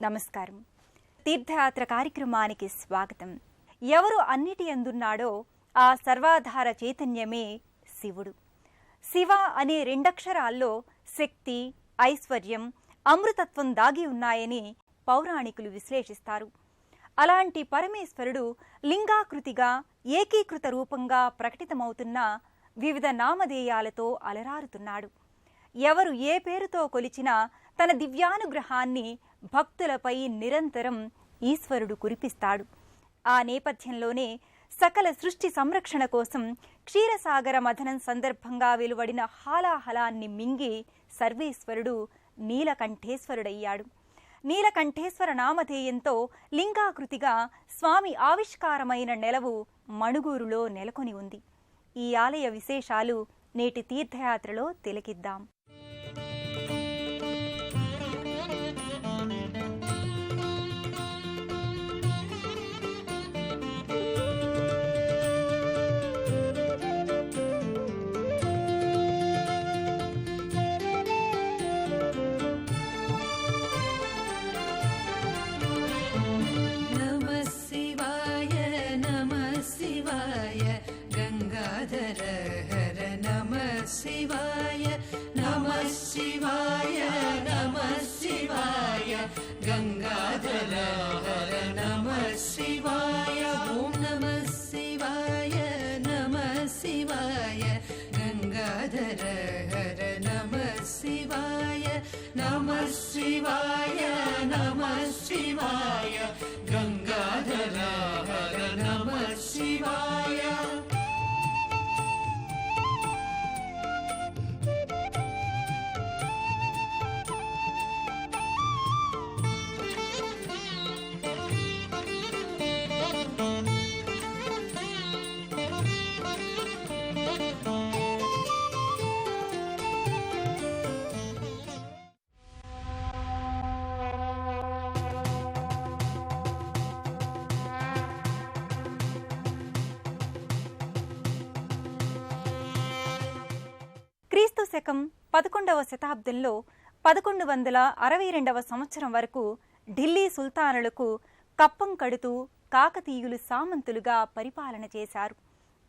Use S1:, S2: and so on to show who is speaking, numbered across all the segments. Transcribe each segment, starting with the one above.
S1: నమస్కారం. తీర్థయాత్ర కార్యక్రమానికి స్వాగతం. ఎవరు అన్నిటి అందున్నాడో ఆ సర్వాధార చైతన్యమే శివుడు. శివ అనే రెండక్షరాల్లో శక్తి, ఐశ్వర్యం, అమృతత్వం దాగి ఉన్నాయని పౌరాణికులు విశ్లేషిస్తారు. అలాంటి పరమేశ్వరుడు లింగాకృతిగా ఏకీకృత రూపంగా ప్రకటితమవుతున్న వివిధ నామధేయాలతో అలరారుతున్నాడు. ఎవరు ఏ పేరుతో కొలిచినా తన దివ్యానుగ్రహాన్ని భక్తులపై నిరంతరం ఈశ్వరుడు కురిపిస్తాడు. ఆ నేపథ్యంలోనే సకల సృష్టి సంరక్షణ కోసం క్షీరసాగర మథనం సందర్భంగా వెలువడిన హాలాహలాన్ని మింగి సర్వేశ్వరుడు నీలకంఠేశ్వరుడయ్యాడు. నీలకంఠేశ్వర నామధేయంతో లింగాకృతిగా స్వామి ఆవిష్కారమైన నెలవు మణుగూరులో నెలకొని ఉంది. ఈ ఆలయ విశేషాలు నేటి తీర్థయాత్రలో తిలకిద్దాం.
S2: శివాయ నమః శివాయ నమః శివాయ గంగాధర హర నమః శివాయ ఓం నమః శివాయ నమః శివాయ గంగాధర హర నమః శివాయ నమః శివాయ నమః శివాయ గంగాధర హర నమః శివాయ.
S1: క్రీస్తు శకం 11వ శతాబ్దంలో 1162వ సంవత్సరం వరకు ఢిల్లీ సుల్తానులకు కప్పం కడుతూ కాకతీయులు సామంతులుగా పరిపాలన చేశారు.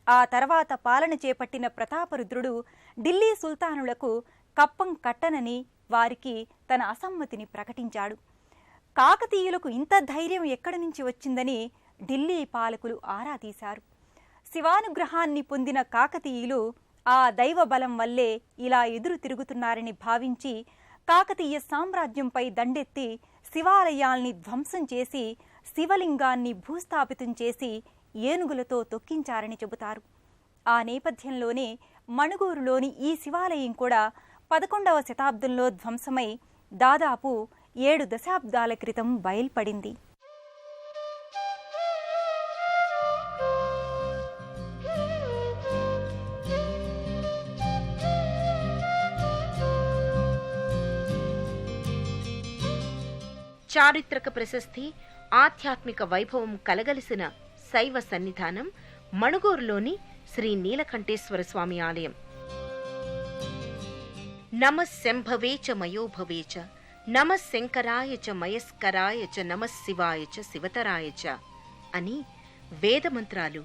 S1: ఆ తర్వాత పాలన చేపట్టిన ప్రతాపరుద్రుడు ఢిల్లీ సుల్తానులకు కప్పం కట్టనని వారికి తన అసమ్మతిని ప్రకటించాడు. కాకతీయులకు ఇంత ధైర్యం ఎక్కడి నుంచి వచ్చిందని ఢిల్లీ పాలకులు ఆరా తీశారు. శివానుగ్రహాన్ని పొందిన కాకతీయులు ఆ దైవ బలం వల్లే ఇలా ఎదురు తిరుగుతున్నారని భావించి కాకతీయ సామ్రాజ్యంపై దండెత్తి శివాలయాల్ని ధ్వంసం చేసి శివలింగాన్ని భూస్థాపితం చేసి ఏనుగులతో తొక్కించారని చెబుతారు. ఆ నేపథ్యంలోనే మణుగూరులోని ఈ శివాలయం కూడా 11వ శతాబ్దంలో ధ్వంసమై దాదాపు 7 దశాబ్దాల క్రితం బయల్పడింది.
S3: చారిత్రక ప్రశస్తి, ఆధ్యాత్మిక వైభవం కలగలిసిన శైవ సన్నిధానం మణుగూరులోని శ్రీ నీలకంఠేశ్వర స్వామి ఆలయం. నమః శంభవే చ మయోభవే చ నమః శంకరాయ చ మయస్కరాయ చ నమః శివాయ చ శివతరాయ చ అని వేదమంత్రాలు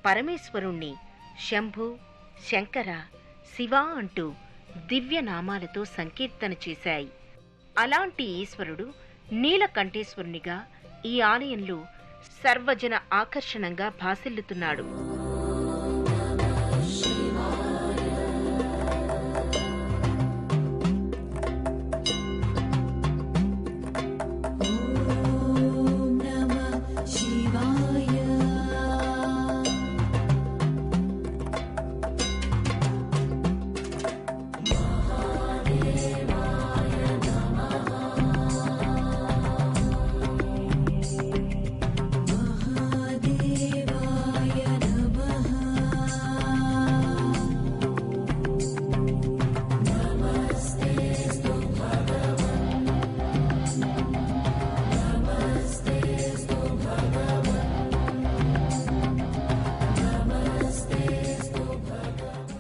S3: పరమేశ్వరుణ్ణి శంభు, శంకర, శివ అంటూ దివ్య నామాలతో సంకీర్తన చేశాయి. అలాంటి ఈశ్వరుడు నీలకంఠేశ్వరునిగా ఈ ఆలయంలో సర్వజన ఆకర్షణంగా భాసిల్లుతున్నాడు.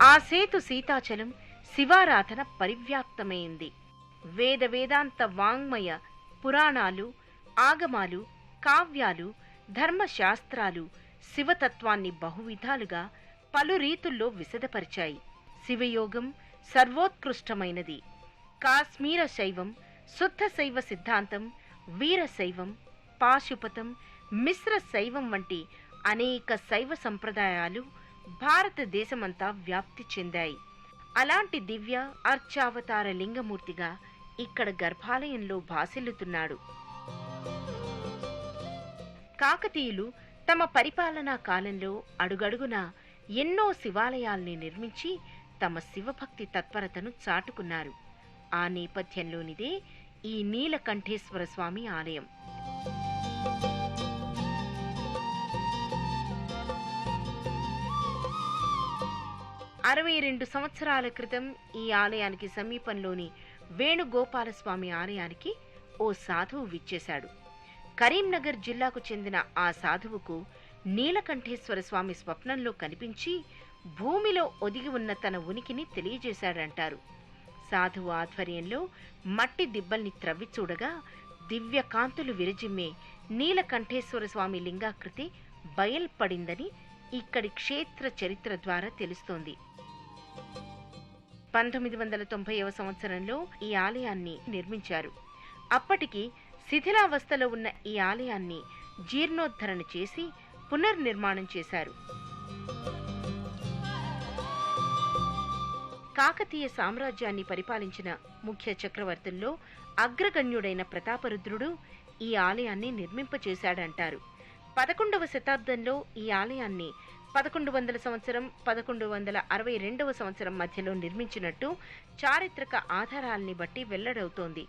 S3: ఆ సేతు సీతాచలం శివారాధన పరివ్యాప్తమైంది. వేద వేదాంత వాంగ్మయ పురాణాలు ఆగమాలు, కావ్యాలు, ధర్మశాస్త్రాలు శివతత్వాన్ని బహువిధాలుగా పలు రీతుల్లో విశదపరిచాయి. శివయోగం సర్వోత్కృష్టమైనది. కాశ్మీర శైవం, శుద్ధ శైవ సిద్ధాంతం, వీరశైవం, పాశుపతం, మిశ్ర శైవం వంటి అనేక శైవ సంప్రదాయాలు భారతదేశమంతా వ్యాప్తి చెందాయి. అలాంటి దివ్య అర్చావతార లింగమూర్తిగా ఇక్కడ గర్భాలయంలో భాసిల్లుతున్నాడు. కాకతీయులు తమ పరిపాలనా కాలంలో అడుగడుగున ఎన్నో శివాలయాల్ని నిర్మించి తమ శివభక్తి తత్పరతను చాటుకున్నారు. ఆ నేపథ్యంలోనిదే ఈ నీలకంఠేశ్వర స్వామి ఆలయం. అరవై 62 సంవత్సరాల క్రితం ఈ ఆలయానికి సమీపంలోని వేణుగోపాలస్వామి ఆలయానికి ఓ సాధువు విచ్చేశాడు. కరీంనగర్ జిల్లాకు చెందిన ఆ సాధువుకు నీలకంఠేశ్వర స్వామి స్వప్నంలో కనిపించి భూమిలో ఒదిగి ఉన్న తన ఉనికిని తెలియజేశాడంటారు. సాధువు ఆధ్వర్యంలో మట్టి దిబ్బల్ని త్రవ్వి చూడగా దివ్య కాంతులు విరజిమ్మే నీలకంఠేశ్వర స్వామి లింగాకృతి బయల్పడిందని ఇక్కడి క్షేత్ర చరిత్ర ద్వారా తెలుస్తోంది. 1990వ సంవత్సరంలో ఈ ఆలయాన్ని నిర్మించారు. అప్పటికి శిథిలావస్థలో ఉన్న ఈ ఆలయాన్ని జీర్ణోద్ధరణ చేసి పునర్నిర్మాణం చేశారు. కాకతీయ సామ్రాజ్యాన్ని పరిపాలించిన ముఖ్య చక్రవర్తుల్లో అగ్రగణ్యుడైన ప్రతాపరుద్రుడు ఈ ఆలయాన్ని నిర్మింపచేశాడంటారు. 11వ శతాబ్దంలో ఈ ఆలయాన్ని 1100 సంవత్సరం 1162వ సంవత్సరం మధ్యలో నిర్మించినట్టు చారిత్రక ఆధారాల్ని బట్టి వెల్లడవుతోంది.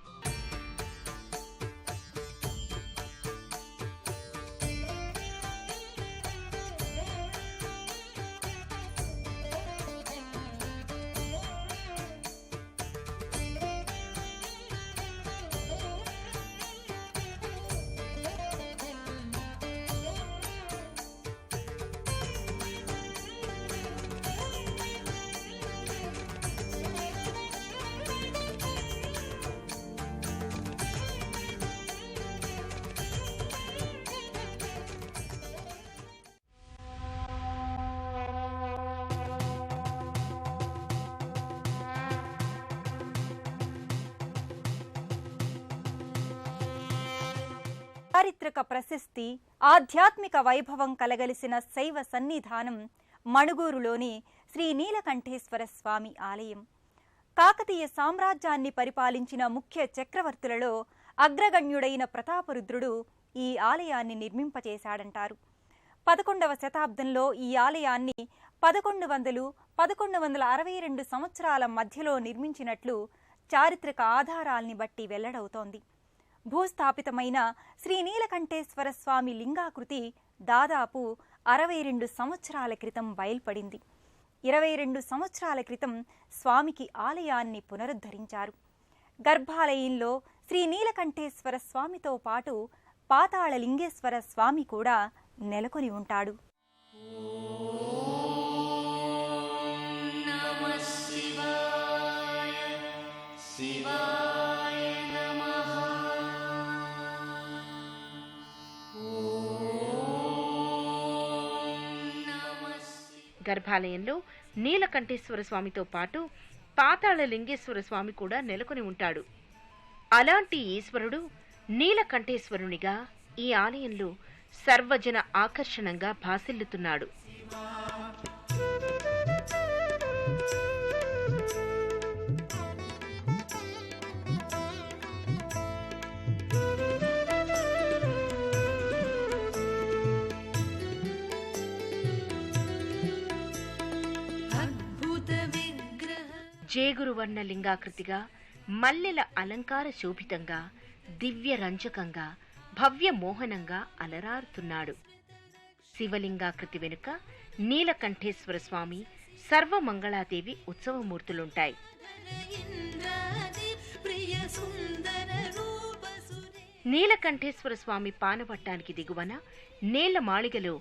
S1: చారిత్రక ప్రశస్తి, ఆధ్యాత్మిక వైభవం కలగలిసిన శైవ సన్నిధానం మణుగూరులోని శ్రీ నీలకంఠేశ్వర స్వామి ఆలయం. కాకతీయ సామ్రాజ్యాన్ని పరిపాలించిన ముఖ్య చక్రవర్తులలో అగ్రగణ్యుడైన ప్రతాపరుద్రుడు ఈ ఆలయాన్ని నిర్మింపచేశాడంటారు. 11వ శతాబ్దంలో ఈ ఆలయాన్ని 1100-1162 సంవత్సరాల మధ్యలో నిర్మించినట్లు చారిత్రక ఆధారాల్ని బట్టి వెల్లడవుతోంది. భూస్థాపితమైన శ్రీ నీలకంఠేశ్వర స్వామి లింగాకృతి దాదాపు 62 సంవత్సరాల క్రితం బయల్పడింది. 22 సంవత్సరాల క్రితం స్వామికి ఆలయాన్ని పునరుద్ధరించారు. గర్భాలయంలో శ్రీ నీలకంఠేశ్వర స్వామితో పాటు పాతాళ లింగేశ్వర స్వామి కూడా నెలకొని ఉంటాడు.
S3: గర్భాలయంలో నీలకంఠేశ్వర స్వామితో పాటు పాతాళ లింగేశ్వర స్వామి కూడా నెలకొని ఉంటాడు. అలాంటి ఈశ్వరుడు నీలకంఠేశ్వరునిగా ఈ ఆలయంలో సర్వజన ఆకర్షణంగా భాసిల్లుతున్నాడు. జేగురువర్ణ లింగాకృతిగా, మల్లెల అలంకార శోభితంగా, దివ్య రంజకంగా, భవ్య మోహనంగా అలరారుతున్నాడు. శివలింగాకృతి వెనుక నీలకంఠేశ్వర స్వామి, సర్వమంగళాదేవి ఉత్సవమూర్తులుంటాయి. నీలకంఠేశ్వర స్వామి పానవట్టానికి దిగువన నేల మాళిగలో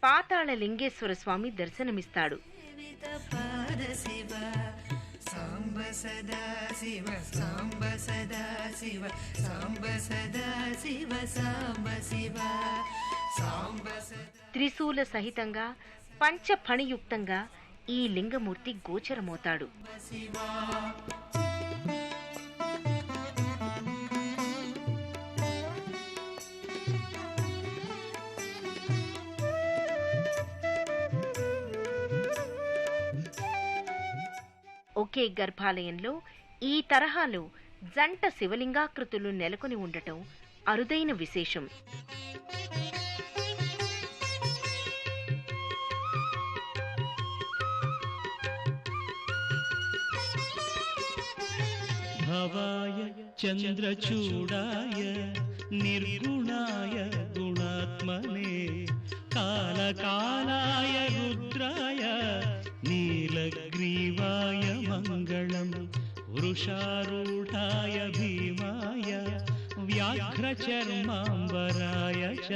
S3: పాతాళ లింగేశ్వర స్వామి దర్శనమిస్తాడు.
S2: సాంబ సదా శివ సాంబ సదా శివ సాంబ సదా శివ సాంబ శివ సాంబ సదా.
S3: త్రిశూల సహితంగా పంచఫణియుక్తంగా ఈ లింగమూర్తి గోచరమవుతాడు. ఒకే గర్భాలయంలో ఈ తరహాలో జంట శివలింగాకృతులు నెలకొని ఉండటం అరుదైన విశేషం.
S4: భవాయ చంద్రచూడాయ నిర్గుణాయ గుణాత్మనే కాలకాలాయ రుద్రాయ నీలగ్రీవాయ మంగళం వృషారూఢాయ భీమాయ వ్యాఘ్రచర్మాంబరాయ చ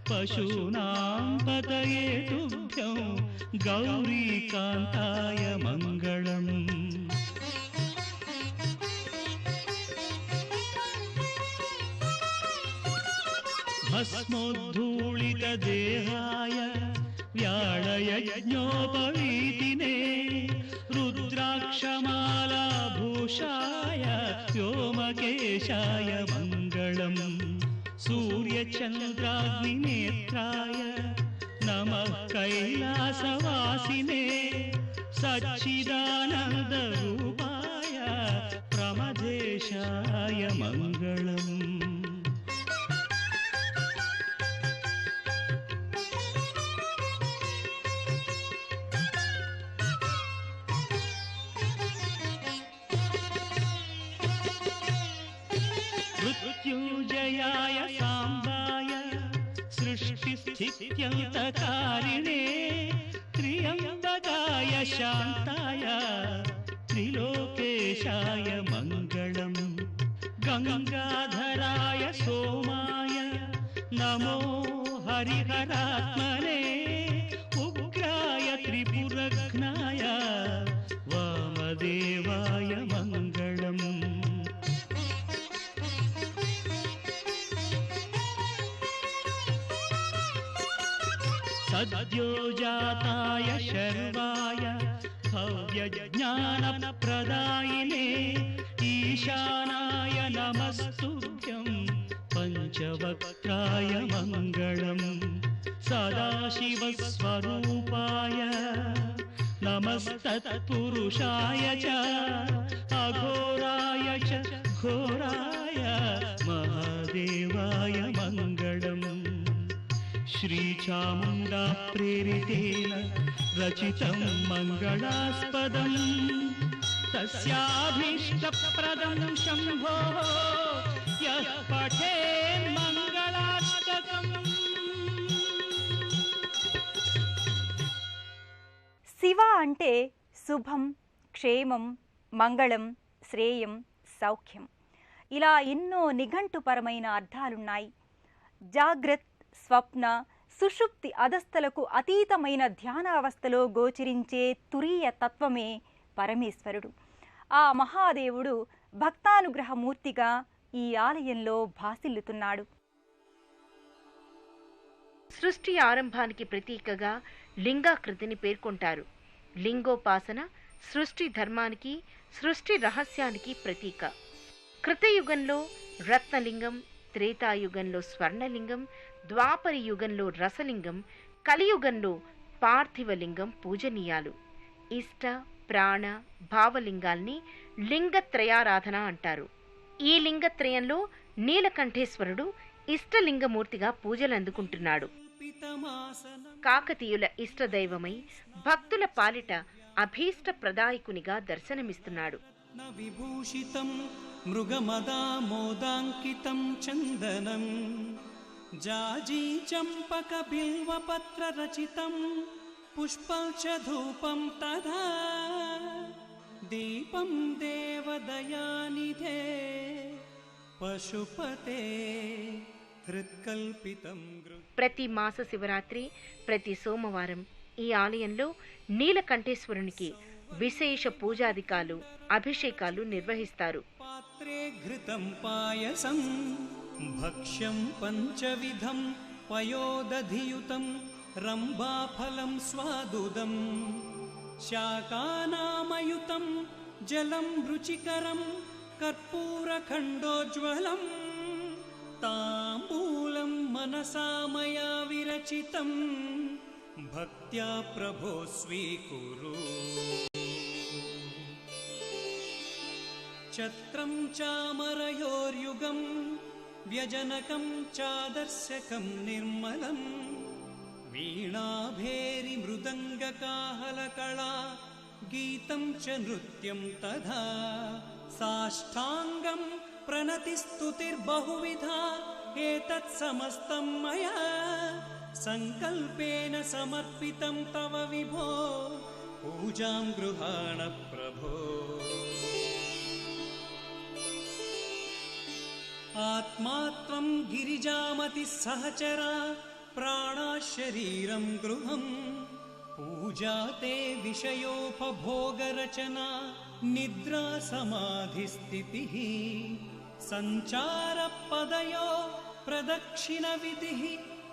S4: పశూనాం పతయే తుభ్యం గౌరీకాంతాయ మంగళం. భస్మోద్ధూళితదేహాయ వ్యాళయజ్ఞోపవీతినే రుద్రాక్షమాలాభూషాయ వ్యోమకేశాయ మంగళం సూర్యచంద్రాగ్నినేత్రాయ నమః కైలాసవాసినే సచ్చిదానందరూపాయ ప్రమదేశాయ మంగళం. మృత్యుంజయాయ సాంబాయ సృష్టిస్థిత్యంతకారిణే త్ర్యంబకాయ శాంతాయ త్రిలోకేశాయ మంగళం గంగాధరాయ సోమాయ నమో హరిహరాత్మనే ఉగ్రాయ త్రిపురఘ్నాయ వామదేవాయ మంగళం. సద్యోజాతాయ శర్వాయ భవ్యజ్ఞానప్రదాయినే ఈశానాయ నమస్తుభ్యం పంచవక్త్రాయ మంగళం సదాశివస్వరూపాయ నమస్తత్పురుషాయ చ అఘోరాయ చ ఘోరాయ మహాదేవాయ మంగళం. శ్రీచాముండా ప్రేరితేన రచితం మంగళాస్పదం తస్యాభీష్టప్రదం శంభో యః పఠేన్ మంగళాష్టకం.
S1: శివ అంటే శుభం, క్షేమం, మంగళం, శ్రేయం, సౌఖ్యం ఇలా ఎన్నో నిఘంటుపరమైన అర్థాలున్నాయి. జాగ్రత్, స్వప్న, సుషుప్తి అధస్థలకు అతీతమైన ధ్యానావస్థలో గోచరించే తురీయ తత్వమే పరమేశ్వరుడు. ఆ మహాదేవుడు భక్తానుగ్రహమూర్తిగా ఈ ఆలయంలో భాసిల్లుతున్నాడు.
S3: సృష్టి ఆరంభానికి ప్రతీకగా లింగాకృతిని పేర్కొంటారు. లింగోపాసన సృష్టి ధర్మానికి, సృష్టి రహస్యానికి ప్రతీక. కృతయుగంలో రత్నలింగం, త్రేతాయుగంలో స్వర్ణలింగం, ద్వాపర యుగంలో రసలింగం, కలియుగంలో పార్థివలింగం పూజనీయాలు. ఇష్ట, ప్రాణ, భావలింగాల్ని లింగత్రయారాధన అంటారు. ఈ లింగత్రయంలో నీలకంఠేశ్వరుడు ఇష్టలింగమూర్తిగా పూజలు అందుకుంటున్నాడు. కాకతీయుల ఇష్టదైవమై భక్తుల పాలిట అభీష్ట ప్రదాయకునిగా దర్శనమిస్తున్నాడు.
S4: విభూషితం మృగమదామోదాంకితం చందనం జాజీ చంపక బిల్వపత్ర రచితం పుష్పం చ ధూపం తథా దీపం దేవదయానిధే పశుపతే హృత్కల్పితం.
S3: ప్రతి మాస శివరాత్రి, ప్రతి సోమవారం ఈ ఆలయంలో నీలకంఠేశ్వరునికి విశేష పూజాధికాలు అభిషేకాలు నిర్వహిస్తారు.
S4: పాత్రే ఘృతం పాయసం భక్ష్యం పంచవిధం పయోదధియుతం రంభాఫలం స్వాదుదం శాకానామయుతం జలం రుచికరం కర్పూరఖండోజ్వలం తాంబూలం మనసా మయా విరచితం భక్త్యా ప్రభో స్వీకురు. ఛత్రం చామరయోర్యుగం వ్యజనకం చాదర్శకం నిర్మలం వీణాభేరి మృదంగకాహలకళా గీతం చ నృత్యం తథా సాష్టాంగం ప్రణతిస్తుతిర్బహువిధా ఏతత్ సమస్తం మయా సంకల్పేన సమర్పితం తవ విభో పూజాం గృహాణ ప్రభో. ఆత్మాత్వం గిరిజామతి సహచరా ప్రాణా శరీరం గృహం పూజా తే విషయోపభోగరచనా నిద్రా సమాధిస్థితిః సంచార పదయో ప్రదక్షిణ విధిః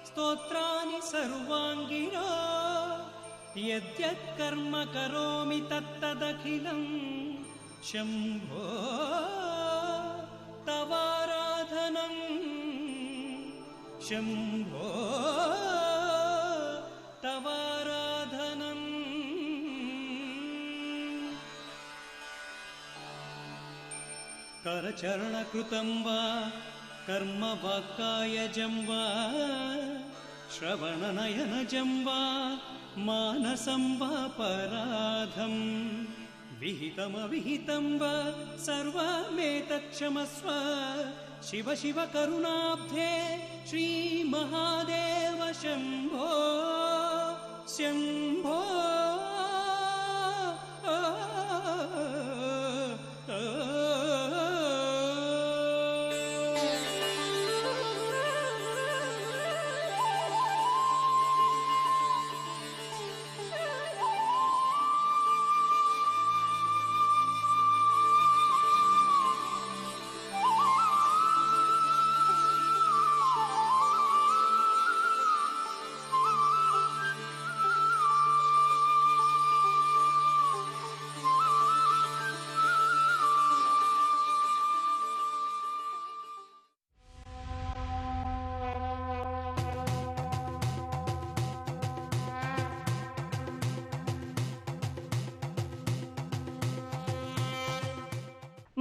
S4: స్తోత్రాని సర్వాంగినో యద్యత్ కర్మ కరోమి తత్తదఖిలం శంభో తవారాధనం శంభో తవారాధనం. करचरणकृतं वा कर्म वाक्कायजं वा श्रवणनयनजं वा मानसं वा पराधं विहितमविहितं वा सर्वमेतत्क्षमस्व शिव शिव करुणाब्धे श्रीमहादेव शम्भो शम्भो.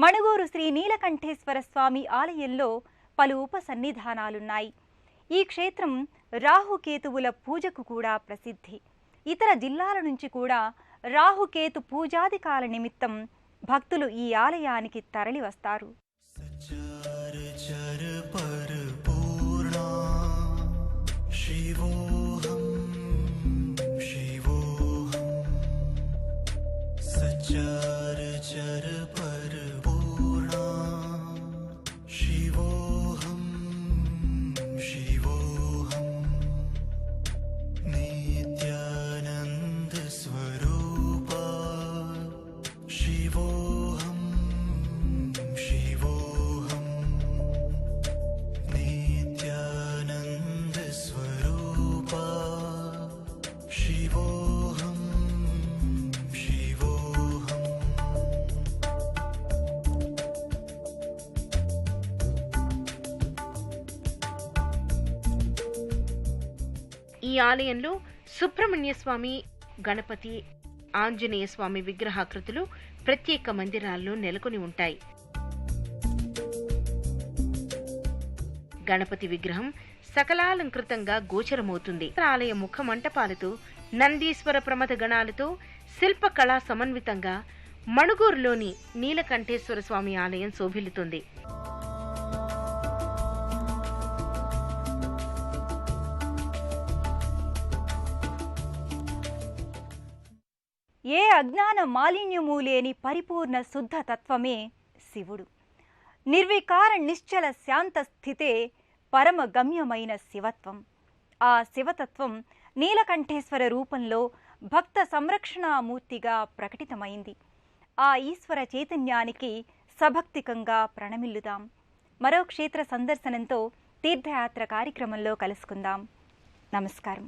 S1: మణుగూరు శ్రీ నీలకంఠేశ్వర స్వామి ఆలయంలో పలు ఉపసన్నిధానాలున్నాయి. ఈ క్షేత్రం రాహుకేతువుల పూజకు కూడా ప్రసిద్ధి. ఇతర జిల్లాల నుంచి కూడా రాహుకేతు పూజాధికాల నిమిత్తం భక్తులు ఈ ఆలయానికి తరలి వస్తారు.
S3: ఈ ఆలయంలో సుబ్రహ్మణ్య స్వామి, గణపతి, ఆంజనేయ స్వామి విగ్రహాకృతులు ప్రత్యేక మందిరాల్లో నెలకొని ఉంటాయి. గణపతి విగ్రహం సకలాలంకృతంగా గోచరమవుతుంది. ఆలయ ముఖ మంటపాలతో, నందీశ్వర ప్రమథ గణాలతో శిల్పకళా సమన్వితంగా మణుగూరులోని నీలకంఠేశ్వర స్వామి ఆలయం శోభిల్లుతుంది.
S1: ఏ అజ్ఞాన మాలిన్యము లేని పరిపూర్ణ శుద్ధ తత్వమే శివుడు. నిర్వికార నిశ్చల శాంత స్థితే పరమ గమ్యమైన శివత్వం. ఆ శివతత్వం నీలకంఠేశ్వర రూపంలో భక్త సంరక్షణామూర్తిగా ప్రకటితమైంది. ఆ ఈశ్వర చైతన్యానికి సభక్తికంగా ప్రణమిల్లుదాం. మరో క్షేత్ర సందర్శనంతో తీర్థయాత్ర కార్యక్రమంలో కలుసుకుందాం. నమస్కారం.